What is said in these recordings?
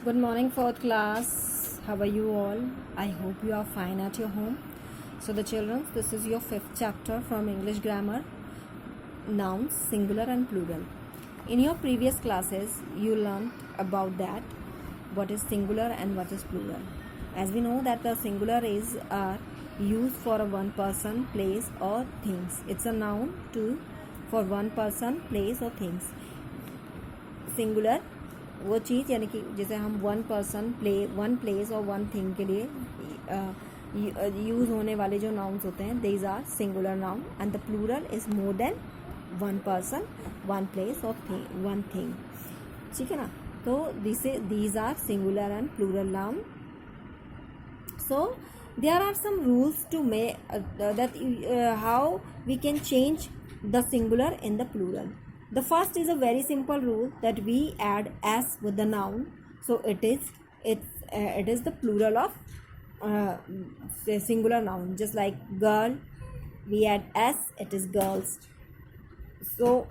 Good morning, fourth class. How are you all? I hope you are fine at your home. So, the children, this is your fifth chapter from English grammar, nouns, singular and plural. In your previous classes, you learned about that what is singular and what is plural. As we know that the singular is used for a one person, place or things. It's a noun for one person, place or things. Singular वो चीज़ यानी कि जैसे हम one place और one thing के लिए use होने वाले जो नाउन्स होते हैं these are singular noun and the plural is more than one person, one place और वन थिंग. ठीक है ना. तो these are singular and plural noun. So there are some rules to make how we can change the singular in the plural. The first is a very simple rule that we add s with the noun, so it is the plural of singular noun. Just like girl, we add s, it is girls. So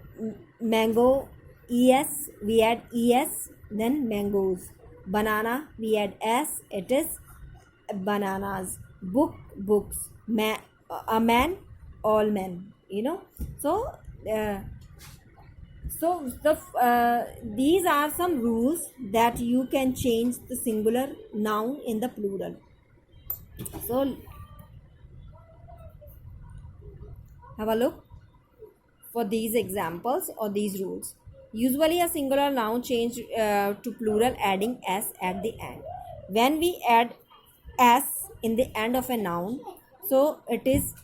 mango, es, we add es, then mangoes. Banana, we add s, it is bananas. Book, books. A man, all men. These are some rules that you can change the singular noun in the plural. So have a look for these examples or these rules. Usually a singular noun change to plural adding s at the end. When we add s in the end of a noun, so it is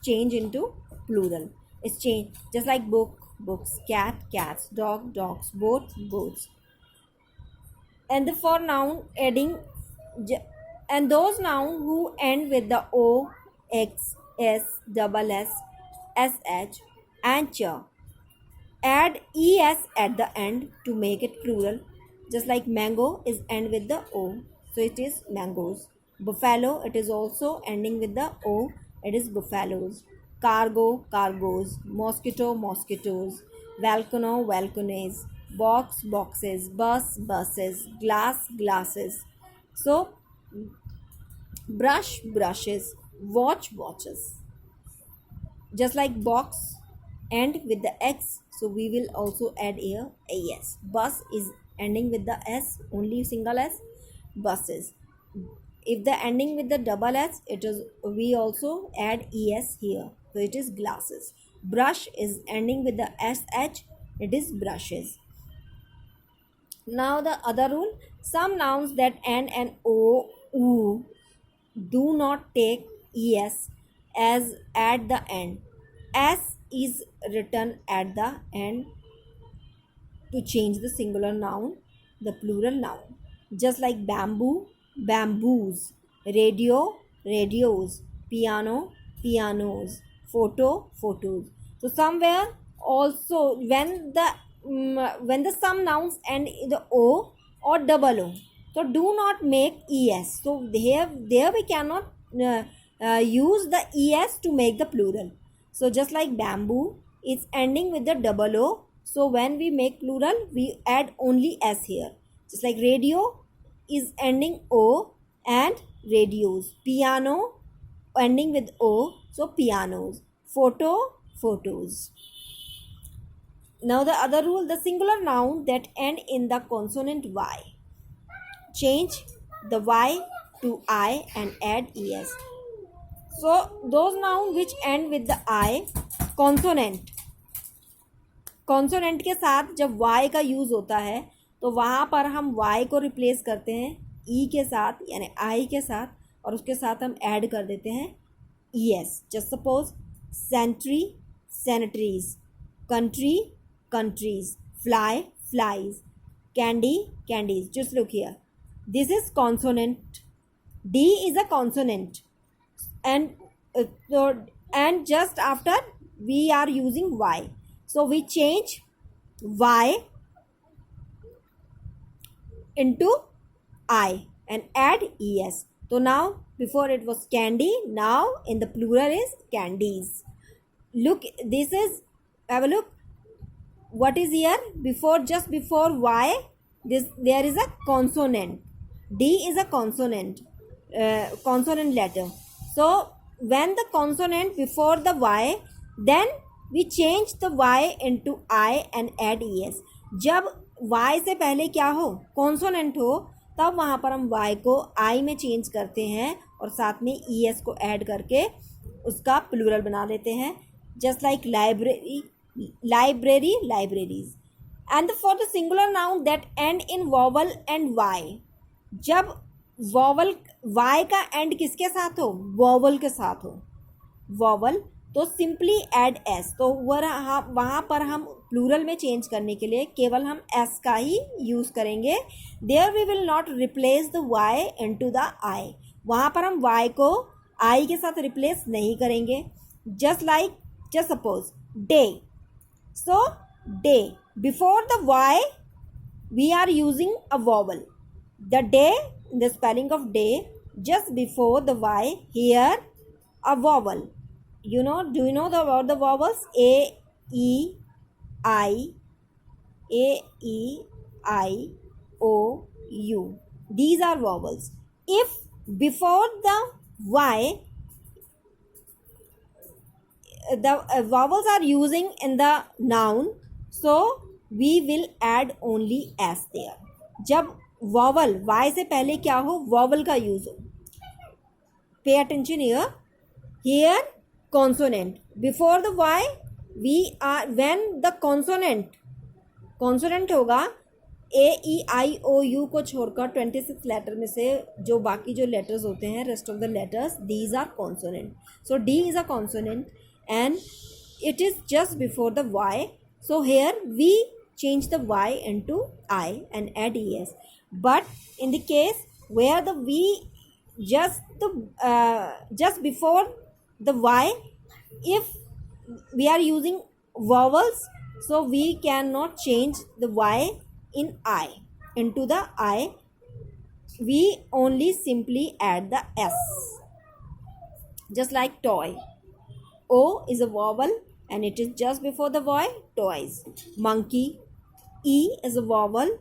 changed into plural. It's changed just like book, books, cat, cats, dog, dogs, boat, boats. And for noun adding, and those noun who end with the o, x, s, double s, sh and ch, add es at the end to make it plural. Just like mango is end with the o, so it is mangoes. Buffalo, it is also ending with the o, it is buffaloes. Cargo, cargoes. Mosquito, mosquitoes. Volcano, volcanoes. Box, boxes. Bus, buses. Glass, glasses. So brush, brushes. Watch, watches. Just like box end with the x, so we will also add here as. Bus is ending with the s, only single s. Buses. If the ending with the double s, we also add es here, so it is glasses. Brush is ending with the sh, it is brushes. Now the other rule, some nouns that end in o, u do not take es as at the end. S is written at the end to change the singular noun, the plural noun. Just like bamboo, bamboos. Radio, radios. Piano, pianos. Photo, photos. So somewhere also when the some nouns end in the o or double o, so do not make es. So there we cannot use the es to make the plural. So just like bamboo, it's ending with the double o. So when we make plural, we add only s here. Just like radio is ending o and radios. Piano ending with o, so pianos. Photo, photos. Now the other rule, the singular noun that end in the consonant y. Change the y to I and add es. So those nouns which end with the I, consonant के साथ जब y का use होता है तो वहाँ पर हम y को रिप्लेस करते हैं e के साथ यानी I के साथ, और उसके साथ हम ऐड कर देते हैं es. Just suppose century, centuries. Country, countries. Fly, flies. Candy, candies. Just look here, this is consonant. d is a consonant, and just after we are using y, so we change y into I and add es. So now before it was candy, now in the plural is candies. Look, have a look. What is here? Just before y, there is a consonant. D is a consonant, consonant letter. So when the consonant before the Y, then we change the Y into I and add es. जब Y से पहले क्या हो, consonant हो, तब वहाँ पर हम Y को I में चेंज करते हैं और साथ में es को ऐड करके उसका प्लूरल बना लेते हैं. Just like library, library, libraries. And for the singular noun that end in vowel and Y, जब वॉवल वाई का एंड किसके साथ हो, वॉवल के साथ हो, वॉवल, तो सिंपली ऐड एस. तो वहाँ पर हम प्लूरल में चेंज करने के लिए केवल हम एस का ही यूज़ करेंगे. There we will not replace the Y into the I. वहाँ पर हम वाई को आई के साथ रिप्लेस नहीं करेंगे. Just suppose day. So day, before the y we are using a vowel. The day, the spelling of day, just before the y here a vowel. Do you know about the vowels? A, E, I, A, E, I, O, U. These are vowels. If before the y the vowels are using in the noun, so we will add only s there. जब vowel y से पहले क्या हो, vowel का use हो. Pay attention here. Here consonant before the y, we are when the consonant होगा ए ई आई ओ you को छोड़कर 26 लेटर में से जो बाकी जो लेटर्स होते हैं, rest of the letters, these are consonant. So D is a consonant and it is just before the y. So here we change the y into I and add es. But in the case where the v just before the y, if we are using vowels, so we cannot change the y in I into the I. We only simply add the s. Just like toy. O is a vowel and it is just before the y, toys. Monkey, E is a vowel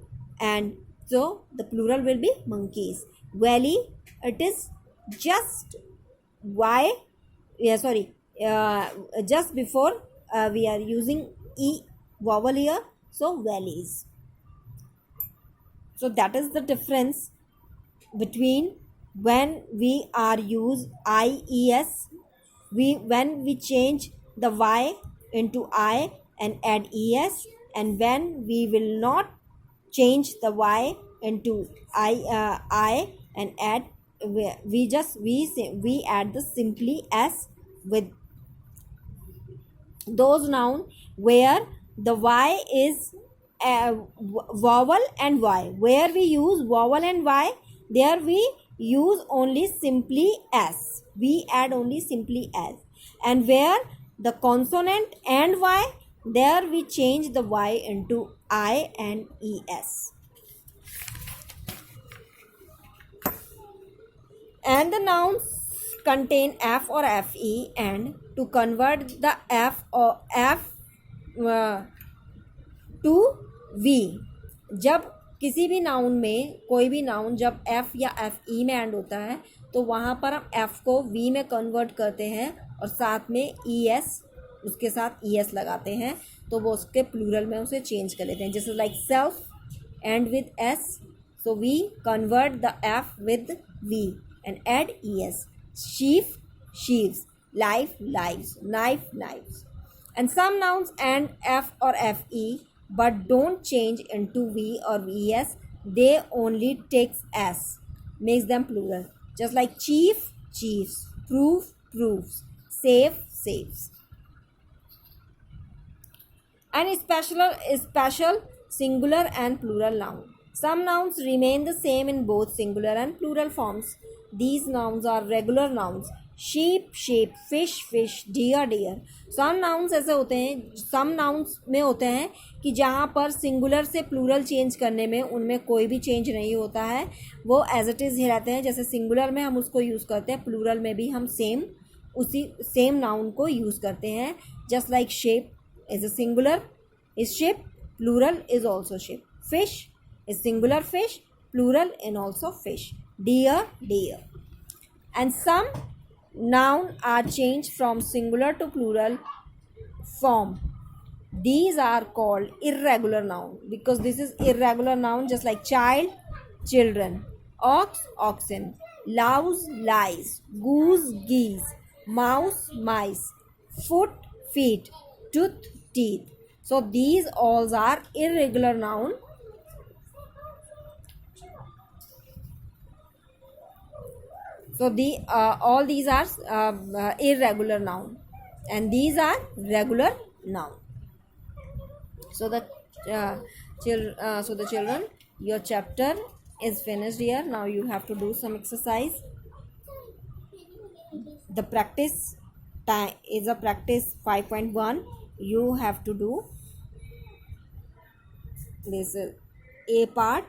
and so the plural will be monkeys. Valley, it is just y, just before we are using E vowel here, so valleys. So that is the difference between when we are use IES, when we change the y into I and add es, and when we will not change the y into I and add, we add the simply s with those noun where the y is vowel and y. Where we use vowel and y, there we use only simply s. We add only simply as. And where the consonant and y, there we change the y into I and es. And the nouns contain f or fe, and to convert the f or f to v, जब किसी भी noun में, कोई भी noun जब F या F E में and होता है, तो वहाँ पर हम एफ को वी में कन्वर्ट करते हैं और साथ में ई एस, उसके साथ ई एस लगाते हैं, तो वो उसके प्लूरल में उसे चेंज कर लेते हैं. जैसे like self and with S, so we convert the F with V and add E S. Sheaf, sheaves. Life, lives. Knife, knives. And some nouns and F और F E but don't change into v or es. They only takes s, makes them plural. Just like chief, chiefs. Proof, proofs. Save, saves. And special singular and plural noun. Some nouns remain the same in both singular and plural forms. These nouns are regular nouns. sheep, sheep. fish, fish. deer, deer. some nouns ऐसे होते हैं, some nouns में होते हैं कि जहाँ पर singular से प्लूरल चेंज करने में उनमें कोई भी चेंज नहीं होता है, वो एज इट इज़ ही रहते हैं. जैसे सिंगुलर में हम उसको यूज़ करते हैं, प्लूरल में भी हम उसी सेम नाउन को यूज़ करते हैं. Just like sheep is a singular, is sheep, plural is also sheep. Fish, is singular fish, plural and also fish. Deer, deer. And some noun are changed from singular to plural form. These are called irregular noun because this is irregular noun, just like child, children, ox, oxen, louse, lies, goose, geese, mouse, mice, foot, feet, tooth, teeth. So these all are irregular noun. So the all these are irregular noun, and these are regular noun. So the children, your chapter is finished here. Now you have to do some exercise. The practice time is a practice 5.1. You have to do this A part,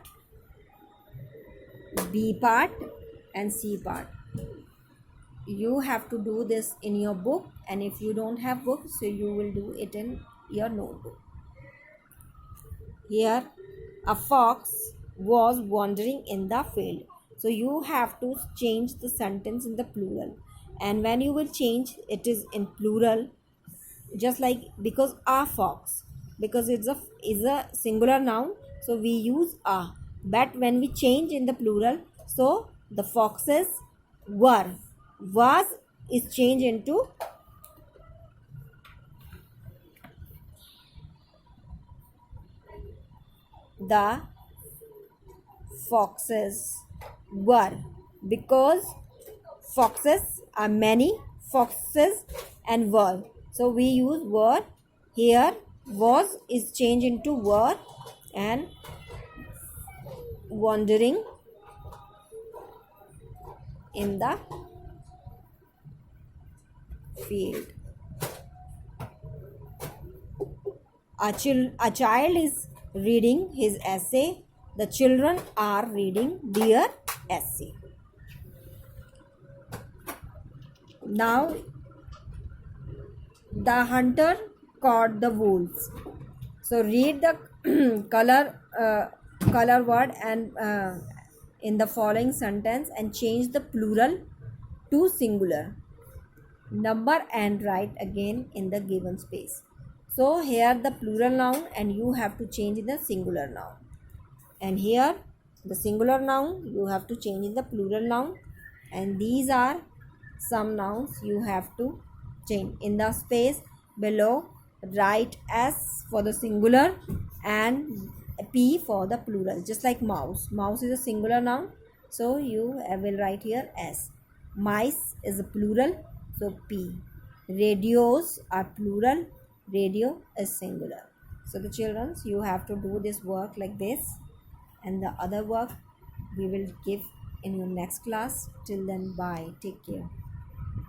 B part and C part. You have to do this in your book, and if you don't have book, so you will do it in your notebook. Here a fox was wandering in the field. So you have to change the sentence in the plural, and when you will change it is in plural, just like because a fox, because it's a singular noun, so we use a. But when we change in the plural, so the foxes were, was is changed into the foxes were, because foxes are many, foxes and were, so we use were. Here was is changed into were, and wandering in the field. A child is reading his essay. The children are reading their essay. Now the hunter caught the wolves. So read the color word and in the following sentence and change the plural to singular. Number and write again in the given space. So here the plural noun, and you have to change in the singular noun. And here the singular noun you have to change in the plural noun. And these are some nouns you have to change. In the space below, write S for the singular and P for the plural, just like mouse. Mouse is a singular noun, so you will write here S. Mice is a plural, so P. Radios are plural, radio is singular. So the children, you have to do this work like this, and the other work we will give in your next class. Till then, bye, take care.